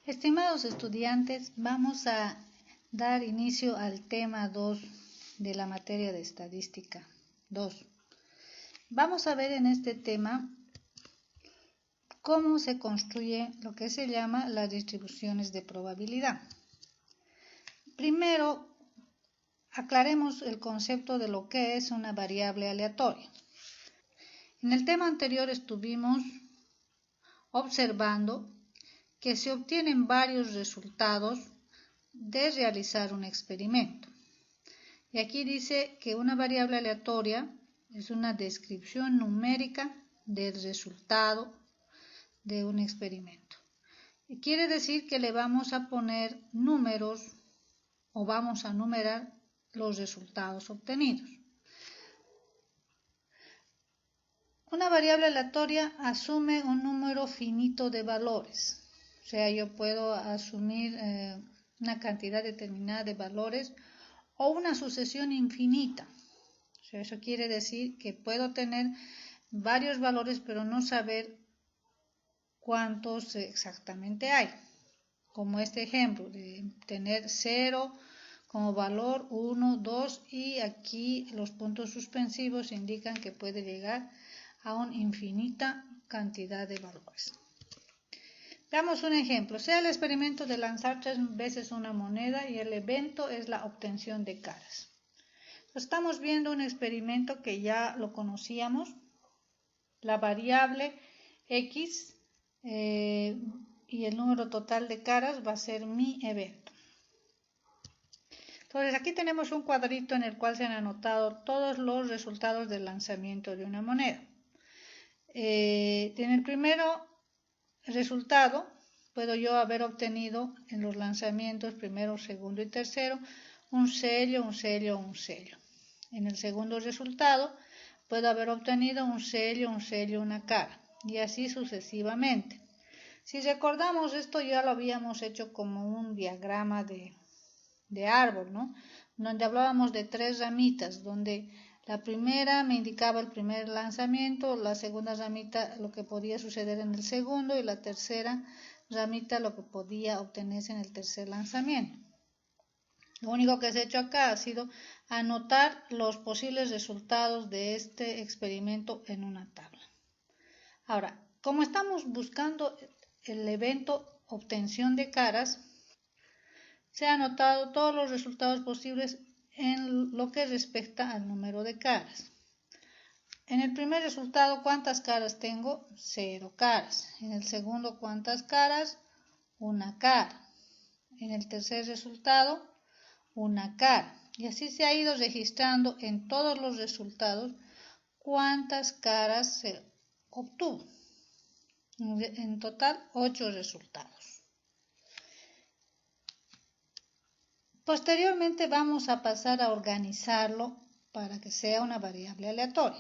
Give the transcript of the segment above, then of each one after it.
Estimados estudiantes, vamos a dar inicio al tema 2 de la materia de estadística 2. Vamos a ver en este tema cómo se construye lo que se llama las distribuciones de probabilidad. Primero, aclaremos el concepto de lo que es una variable aleatoria. En el tema anterior estuvimos observando que se obtienen varios resultados de realizar un experimento. Y aquí dice que una variable aleatoria es una descripción numérica del resultado de un experimento. Y quiere decir que le vamos a poner números o vamos a numerar los resultados obtenidos. Una variable aleatoria asume un número finito de valores. O sea, yo puedo asumir una cantidad determinada de valores o una sucesión infinita. O sea, eso quiere decir que puedo tener varios valores, pero no saber cuántos exactamente hay. Como este ejemplo de tener 0 como valor, 1, 2 y aquí los puntos suspensivos indican que puede llegar a una infinita cantidad de valores. Veamos un ejemplo. Sea el experimento de lanzar 3 veces una moneda y el evento es la obtención de caras. Estamos viendo un experimento que ya lo conocíamos. La variable X y el número total de caras va a ser mi evento. Entonces aquí tenemos un cuadrito en el cual se han anotado todos los resultados del lanzamiento de una moneda. En el primero resultado puedo yo haber obtenido en los lanzamientos primero, segundo y tercero un sello, un sello, un sello. En el segundo resultado puedo haber obtenido un sello, una cara y así sucesivamente. Si recordamos esto ya lo habíamos hecho como un diagrama de árbol, ¿no? Donde hablábamos de 3 ramitas, donde la primera me indicaba el primer lanzamiento, la segunda ramita lo que podía suceder en el segundo y la tercera ramita lo que podía obtenerse en el tercer lanzamiento. Lo único que se ha hecho acá ha sido anotar los posibles resultados de este experimento en una tabla. Ahora, como estamos buscando el evento obtención de caras, se han anotado todos los resultados posibles en lo que respecta al número de caras. En el primer resultado, ¿cuántas caras tengo? 0 caras. En el segundo, ¿cuántas caras? 1 cara. En el tercer resultado, 1 cara. Y así se ha ido registrando en todos los resultados cuántas caras se obtuvo. En total, 8 resultados. Posteriormente vamos a pasar a organizarlo para que sea una variable aleatoria.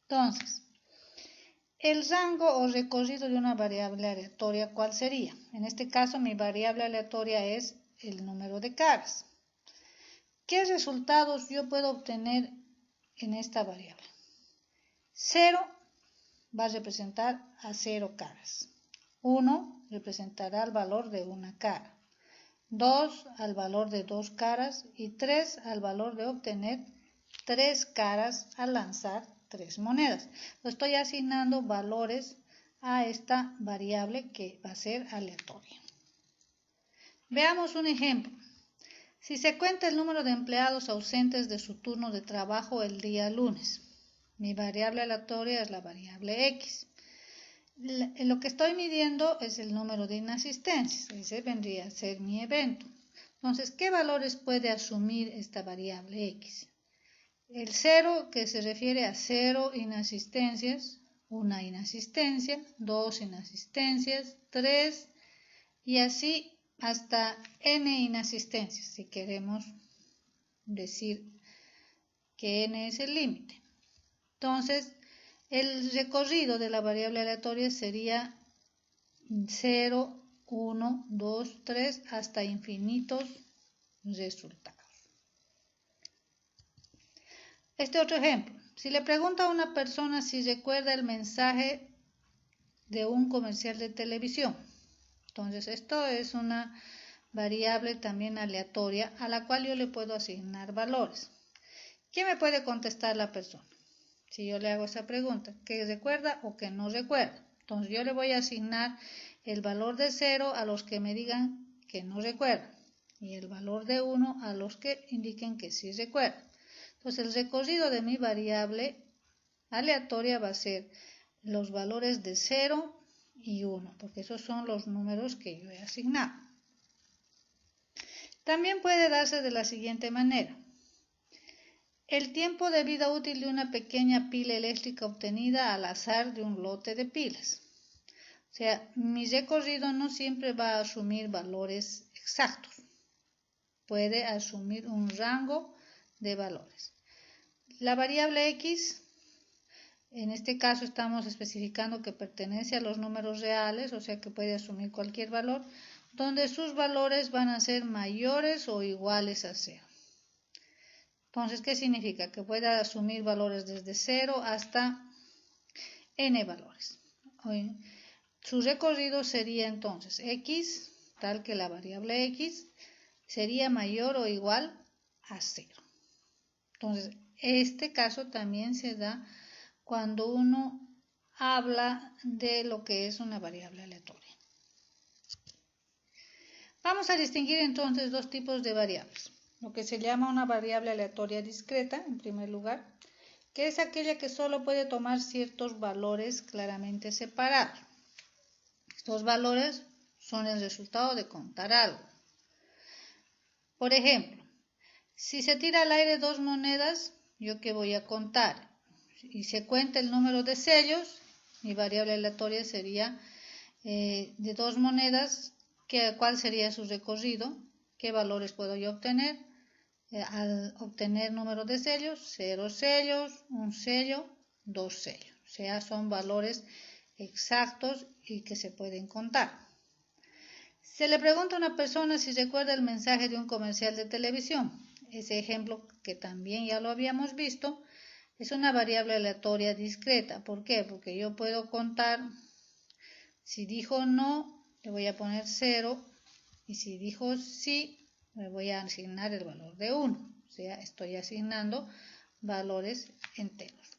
Entonces, el rango o recorrido de una variable aleatoria, ¿cuál sería? En este caso, mi variable aleatoria es el número de caras. ¿Qué resultados yo puedo obtener en esta variable? 0 va a representar a 0 caras. 1 representará el valor de 1 cara. 2 al valor de 2 caras y 3 al valor de obtener 3 caras al lanzar 3 monedas. Lo estoy asignando valores a esta variable que va a ser aleatoria. Veamos un ejemplo. Si se cuenta el número de empleados ausentes de su turno de trabajo el día lunes, mi variable aleatoria es la variable X. Lo que estoy midiendo es el número de inasistencias, ese vendría a ser mi evento. Entonces, ¿qué valores puede asumir esta variable X? El 0, que se refiere a 0 inasistencias, 1 inasistencia, 2 inasistencias, 3 y así hasta n inasistencias, si queremos decir que n es el límite. Entonces, el recorrido de la variable aleatoria sería 0, 1, 2, 3 hasta infinitos resultados. Este otro ejemplo. Si le pregunto a una persona si recuerda el mensaje de un comercial de televisión, Entonces, esto es una variable también aleatoria a la cual yo le puedo asignar valores. ¿Qué me puede contestar la persona? Si yo le hago esa pregunta, ¿qué recuerda o qué no recuerda? Entonces, yo le voy a asignar el valor de 0 a los que me digan que no recuerdan y el valor de 1 a los que indiquen que sí recuerdan. Entonces, el recorrido de mi variable aleatoria va a ser los valores de 0 y 1, porque esos son los números que yo he asignado. También puede darse de la siguiente manera. El tiempo de vida útil de una pequeña pila eléctrica obtenida al azar de un lote de pilas. O sea, mi recorrido no siempre va a asumir valores exactos. Puede asumir un rango de valores. La variable x, en este caso estamos especificando que pertenece a los números reales, o sea que puede asumir cualquier valor, donde sus valores van a ser mayores o iguales a 0. Entonces, ¿qué significa? Que pueda asumir valores desde 0 hasta n valores. Su recorrido sería entonces x, tal que la variable x sería mayor o igual a 0. Entonces, este caso también se da cuando uno habla de lo que es una variable aleatoria. Vamos a distinguir entonces dos tipos de variables. Lo que se llama una variable aleatoria discreta, en primer lugar, que es aquella que solo puede tomar ciertos valores claramente separados. Estos valores son el resultado de contar algo. Por ejemplo, si se tira al aire 2 monedas, ¿yo qué voy a contar? Y se cuenta el número de sellos, mi variable aleatoria sería de 2 monedas, ¿cuál sería su recorrido? ¿Qué valores puedo yo obtener? Al obtener número de sellos, 0 sellos, 1 sello, 2 sellos. O sea, son valores exactos y que se pueden contar. Se le pregunta a una persona si recuerda el mensaje de un comercial de televisión. Ese ejemplo, que también ya lo habíamos visto, es una variable aleatoria discreta. ¿Por qué? Porque yo puedo contar, si dijo no, le voy a poner 0, y si dijo sí, me voy a asignar el valor de 1. O sea, estoy asignando valores enteros.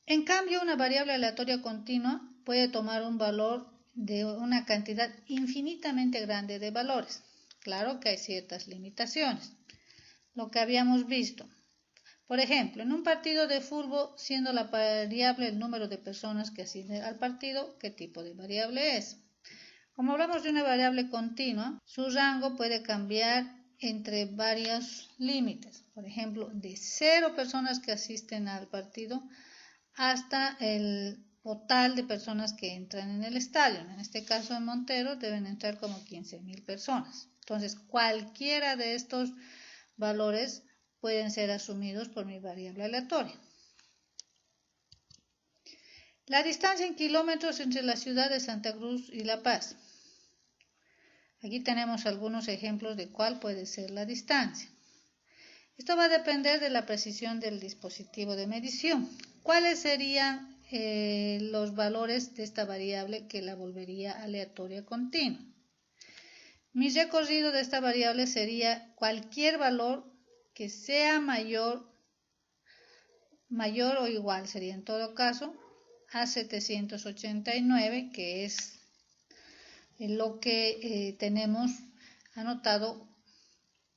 En cambio, una variable aleatoria continua puede tomar un valor de una cantidad infinitamente grande de valores. Claro que hay ciertas limitaciones. Lo que habíamos visto. Por ejemplo, en un partido de fútbol, siendo la variable el número de personas que asisten al partido, ¿qué tipo de variable es? Como hablamos de una variable continua, su rango puede cambiar entre varios límites. Por ejemplo, de 0 personas que asisten al partido hasta el total de personas que entran en el estadio. En este caso, en Montero deben entrar como 15.000 personas. Entonces, cualquiera de estos valores pueden ser asumidos por mi variable aleatoria. La distancia en kilómetros entre la ciudad de Santa Cruz y La Paz. Aquí tenemos algunos ejemplos de cuál puede ser la distancia. Esto va a depender de la precisión del dispositivo de medición. ¿Cuáles serían los valores de esta variable que la volvería aleatoria continua? Mi recorrido de esta variable sería cualquier valor que sea mayor o igual, sería en todo caso a 789, que es lo que tenemos anotado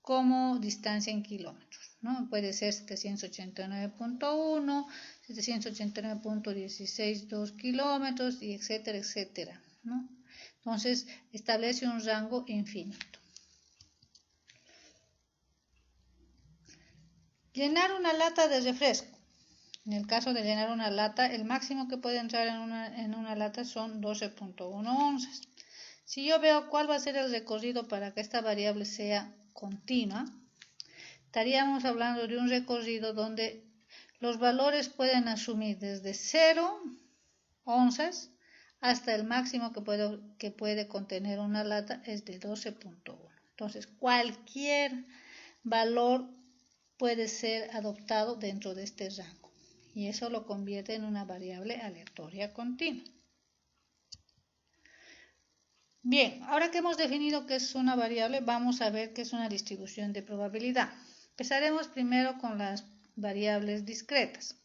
como distancia en kilómetros, ¿no? Puede ser 789.1, 789.162 kilómetros, y etcétera, etcétera, ¿no? Entonces, establece un rango infinito. Llenar una lata de refresco. En el caso de llenar una lata, el máximo que puede entrar en una lata son 12.1 onzas. Si yo veo cuál va a ser el recorrido para que esta variable sea continua, estaríamos hablando de un recorrido donde los valores pueden asumir desde 0 onzas hasta el máximo que puede contener una lata es de 12.1. Entonces, cualquier valor puede ser adoptado dentro de este rango y eso lo convierte en una variable aleatoria continua. Bien, ahora que hemos definido qué es una variable, vamos a ver qué es una distribución de probabilidad. Empezaremos primero con las variables discretas.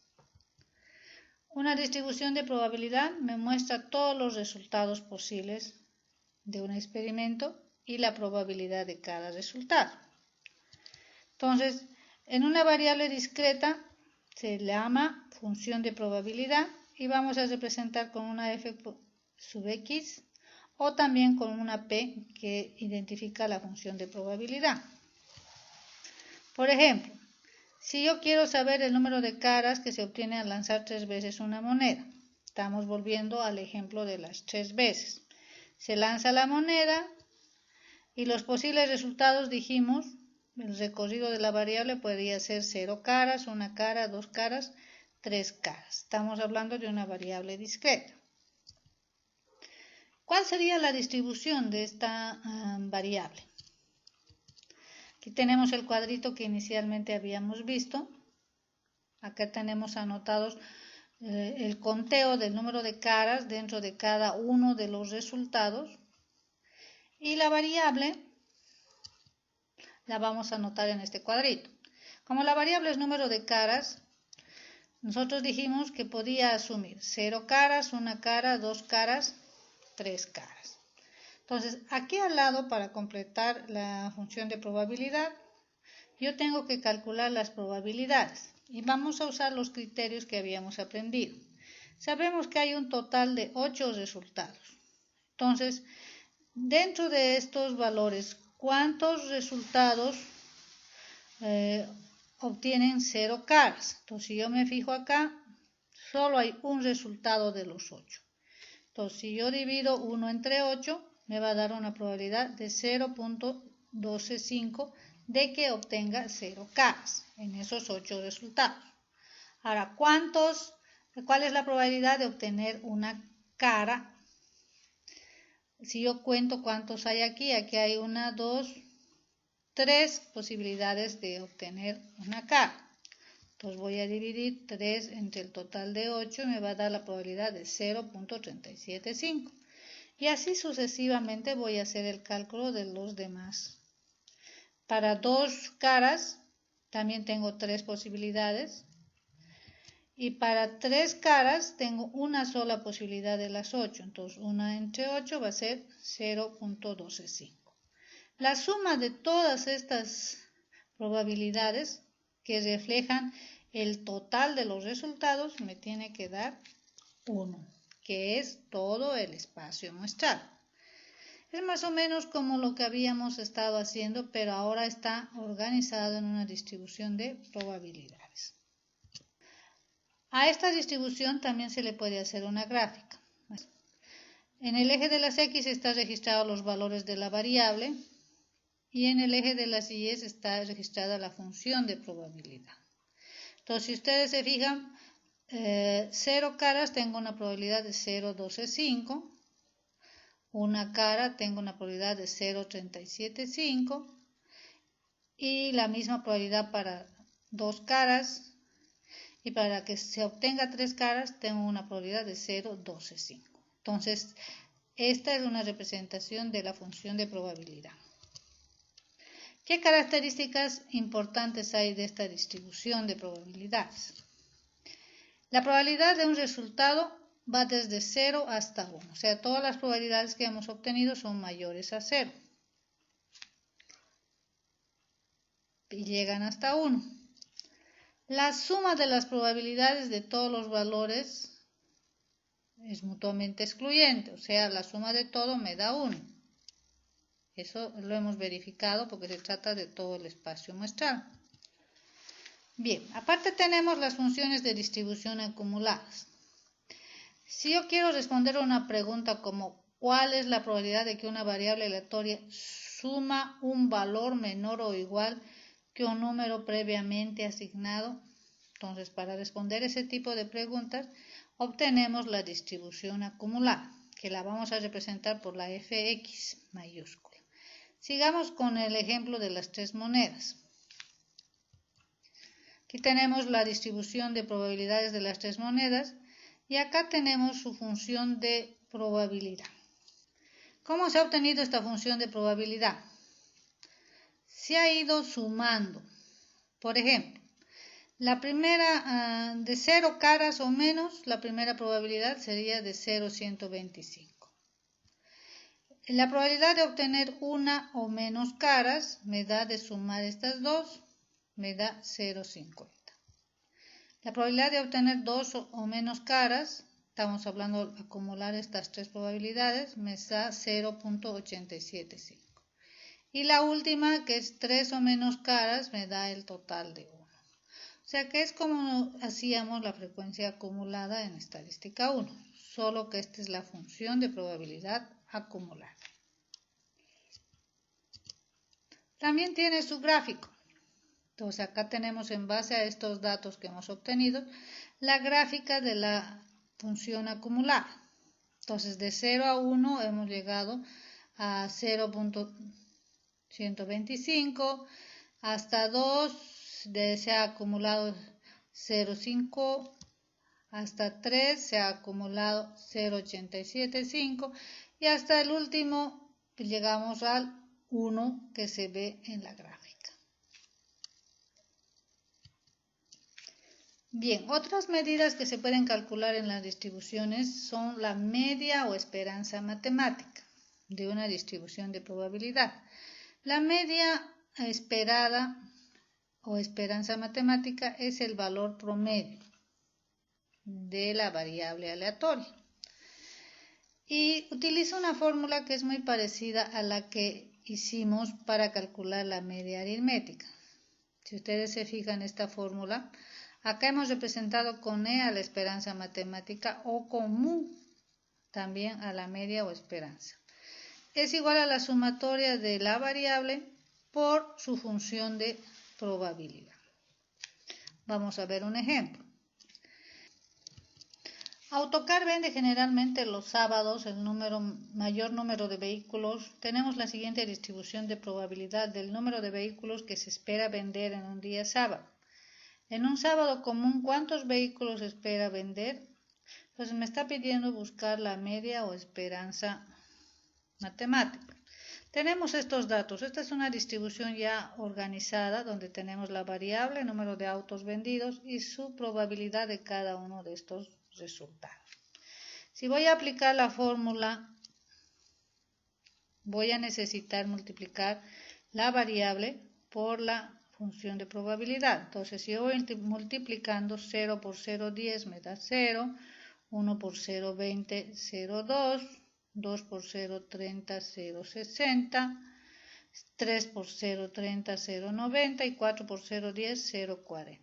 Una distribución de probabilidad me muestra todos los resultados posibles de un experimento y la probabilidad de cada resultado. Entonces, en una variable discreta se le llama función de probabilidad y vamos a representar con una f sub x o también con una p que identifica la función de probabilidad. Por ejemplo, si yo quiero saber el número de caras que se obtiene al lanzar 3 veces una moneda, estamos volviendo al ejemplo de las 3 veces. Se lanza la moneda y los posibles resultados dijimos, el recorrido de la variable podría ser 0 caras, 1 cara, 2 caras, 3 caras. Estamos hablando de una variable discreta. ¿Cuál sería la distribución de esta variable? Aquí tenemos el cuadrito que inicialmente habíamos visto. Acá tenemos anotados el conteo del número de caras dentro de cada uno de los resultados. Y la variable la vamos a anotar en este cuadrito. Como la variable es número de caras, nosotros dijimos que podía asumir 0 caras, 1 cara, 2 caras, 3 caras. Entonces, aquí al lado, para completar la función de probabilidad, yo tengo que calcular las probabilidades y vamos a usar los criterios que habíamos aprendido. Sabemos que hay un total de 8 resultados. Entonces, dentro de estos valores, ¿cuántos resultados obtienen 0 caras? Entonces, si yo me fijo acá, solo hay un resultado de los 8. Entonces, si yo divido 1 entre 8, me va a dar una probabilidad de 0.125 de que obtenga 0 caras en esos 8 resultados. Ahora, ¿cuál es la probabilidad de obtener una cara? Si yo cuento cuántos hay aquí hay 1, 2, 3 posibilidades de obtener una cara. Entonces voy a dividir 3 entre el total de 8 y me va a dar la probabilidad de 0.375. Y así sucesivamente voy a hacer el cálculo de los demás. Para 2 caras también tengo 3 posibilidades. Y para 3 caras tengo una sola posibilidad de las 8. Entonces 1 entre 8 va a ser 0.125. La suma de todas estas probabilidades que reflejan el total de los resultados me tiene que dar 1, que es todo el espacio muestral. Es más o menos como lo que habíamos estado haciendo, pero ahora está organizado en una distribución de probabilidades. A esta distribución también se le puede hacer una gráfica. En el eje de las X están registrados los valores de la variable y en el eje de las Y está registrada la función de probabilidad. Entonces, si ustedes se fijan, 0 caras tengo una probabilidad de 0.125, 1 cara tengo una probabilidad de 0.375 y la misma probabilidad para 2 caras. Y para que se obtenga 3 caras, tengo una probabilidad de 0.125. Entonces, esta es una representación de la función de probabilidad. ¿Qué características importantes hay de esta distribución de probabilidades? La probabilidad de un resultado va desde 0 hasta 1. O sea, todas las probabilidades que hemos obtenido son mayores a 0. Y llegan hasta 1. La suma de las probabilidades de todos los valores es mutuamente excluyente, o sea, la suma de todo me da 1. Eso lo hemos verificado porque se trata de todo el espacio muestral. Bien, aparte tenemos las funciones de distribución acumuladas. Si yo quiero responder a una pregunta como ¿cuál es la probabilidad de que una variable aleatoria suma un valor menor o igual que un número previamente asignado? Entonces, para responder ese tipo de preguntas, obtenemos la distribución acumulada, que la vamos a representar por la fx mayúscula. Sigamos con el ejemplo de las 3 monedas. Aquí tenemos la distribución de probabilidades de las 3 monedas y acá tenemos su función de probabilidad. ¿Cómo se ha obtenido esta función de probabilidad? Se ha ido sumando. Por ejemplo, la primera de 0 caras o menos, la primera probabilidad sería de 0,125. La probabilidad de obtener una o menos caras me da de sumar estas dos, me da 0,50. La probabilidad de obtener dos o menos caras, estamos hablando de acumular estas tres probabilidades, me da 0,875. Y la última, que es 3 o menos caras, me da el total de 1. O sea que es como hacíamos la frecuencia acumulada en estadística 1, solo que esta es la función de probabilidad acumulada. También tiene su gráfico. Entonces acá tenemos, en base a estos datos que hemos obtenido, la gráfica de la función acumulada. Entonces de 0 a 1 hemos llegado a 0,125, hasta 2 se ha acumulado 0,5, hasta 3 se ha acumulado 0,875 y hasta el último llegamos al 1 que se ve en la gráfica. Bien, otras medidas que se pueden calcular en las distribuciones son la media o esperanza matemática de una distribución de probabilidad. La media esperada o esperanza matemática es el valor promedio de la variable aleatoria. Y utiliza una fórmula que es muy parecida a la que hicimos para calcular la media aritmética. Si ustedes se fijan en esta fórmula, acá hemos representado con E a la esperanza matemática o con mu también a la media o esperanza. Es igual a la sumatoria de la variable por su función de probabilidad. Vamos a ver un ejemplo. Autocar vende generalmente los sábados el mayor número de vehículos. Tenemos la siguiente distribución de probabilidad del número de vehículos que se espera vender en un día sábado. En un sábado común, ¿cuántos vehículos espera vender? Entonces me está pidiendo buscar la media o esperanza matemática. Tenemos estos datos. Esta es una distribución ya organizada donde tenemos la variable, el número de autos vendidos y su probabilidad de cada uno de estos resultados. Si voy a aplicar la fórmula, voy a necesitar multiplicar la variable por la función de probabilidad. Entonces, si yo voy multiplicando 0 por 0,10 me da 0, 1 por 0,20, 0,2, 2 por 0,30, 0,60, 3 por 0,30, 0,90 y 4 por 0,10, 0,40.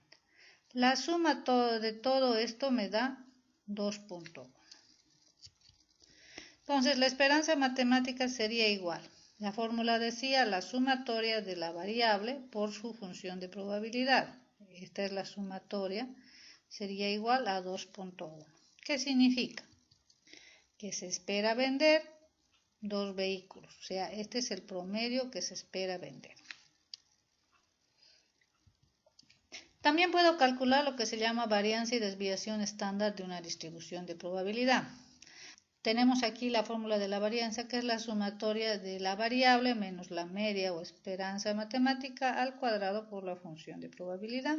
La suma de todo esto me da 2.1. Entonces, la esperanza matemática sería igual. La fórmula decía la sumatoria de la variable por su función de probabilidad. Esta es la sumatoria, sería igual a 2.1. ¿Qué significa? Que se espera vender 2 vehículos, o sea, este es el promedio que se espera vender. También puedo calcular lo que se llama varianza y desviación estándar de una distribución de probabilidad. Tenemos aquí la fórmula de la varianza, que es la sumatoria de la variable menos la media o esperanza matemática al cuadrado por la función de probabilidad.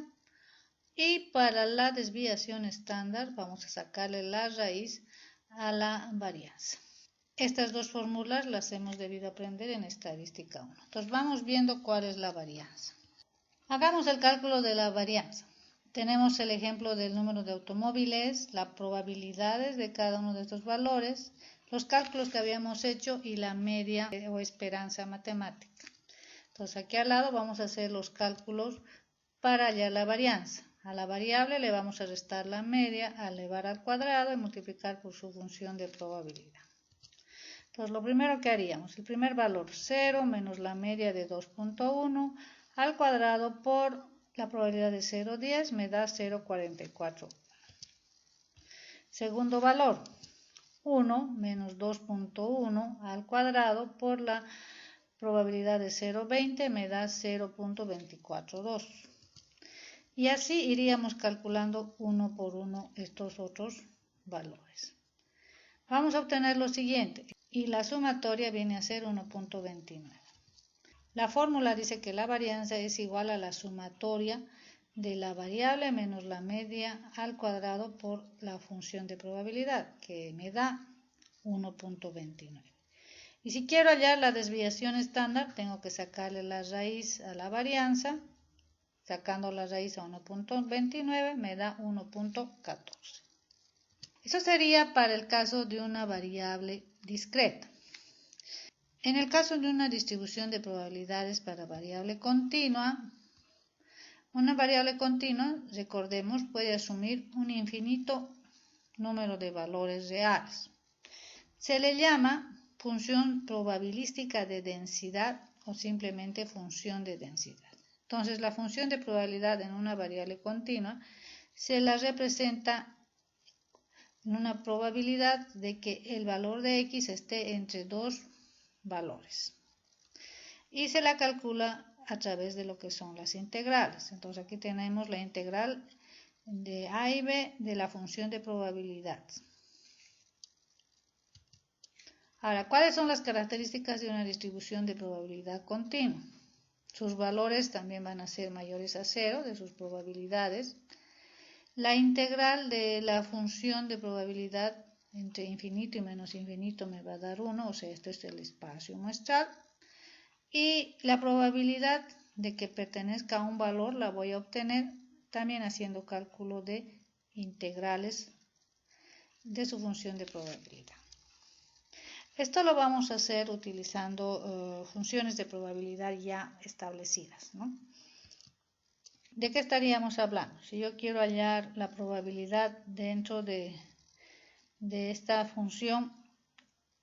Y para la desviación estándar vamos a sacarle la raíz a la varianza. Estas dos fórmulas las hemos debido aprender en estadística 1. Entonces vamos viendo cuál es la varianza. Hagamos el cálculo de la varianza. Tenemos el ejemplo del número de automóviles, las probabilidades de cada uno de estos valores, los cálculos que habíamos hecho y la media o esperanza matemática. Entonces aquí al lado vamos a hacer los cálculos para hallar la varianza. A la variable le vamos a restar la media, a elevar al cuadrado y multiplicar por su función de probabilidad. Entonces lo primero que haríamos, el primer valor 0 menos la media de 2.1 al cuadrado por la probabilidad de 0,10 me da 0,44. Segundo valor, 1 menos 2.1 al cuadrado por la probabilidad de 0,20 me da 0.242. Y así iríamos calculando uno por uno estos otros valores. Vamos a obtener lo siguiente. y la sumatoria viene a ser 1.29. La fórmula dice que la varianza es igual a la sumatoria de la variable menos la media al cuadrado por la función de probabilidad, que me da 1.29. Y si quiero hallar la desviación estándar, tengo que sacarle la raíz a la varianza. Sacando la raíz a 1.29 me da 1.14. Eso sería para el caso de una variable discreta. En el caso de una distribución de probabilidades para variable continua, una variable continua, recordemos, puede asumir un infinito número de valores reales. Se le llama función probabilística de densidad o simplemente función de densidad. Entonces, la función de probabilidad en una variable continua se la representa en una probabilidad de que el valor de x esté entre dos valores. Y se la calcula a través de lo que son las integrales. Entonces, aquí tenemos la integral de a y b de la función de probabilidad. Ahora, ¿cuáles son las características de una distribución de probabilidad continua? Sus valores también van a ser mayores a 0 de sus probabilidades. La integral de la función de probabilidad entre infinito y menos infinito me va a dar 1, o sea, esto es el espacio muestral. Y la probabilidad de que pertenezca a un valor la voy a obtener también haciendo cálculo de integrales de su función de probabilidad. Esto lo vamos a hacer utilizando funciones de probabilidad ya establecidas, ¿no? ¿De qué estaríamos hablando? Si yo quiero hallar la probabilidad dentro de esta función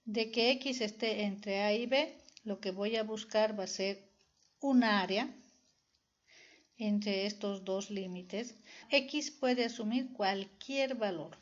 de que x esté entre a y b, lo que voy a buscar va a ser un área entre estos dos límites. X puede asumir cualquier valor.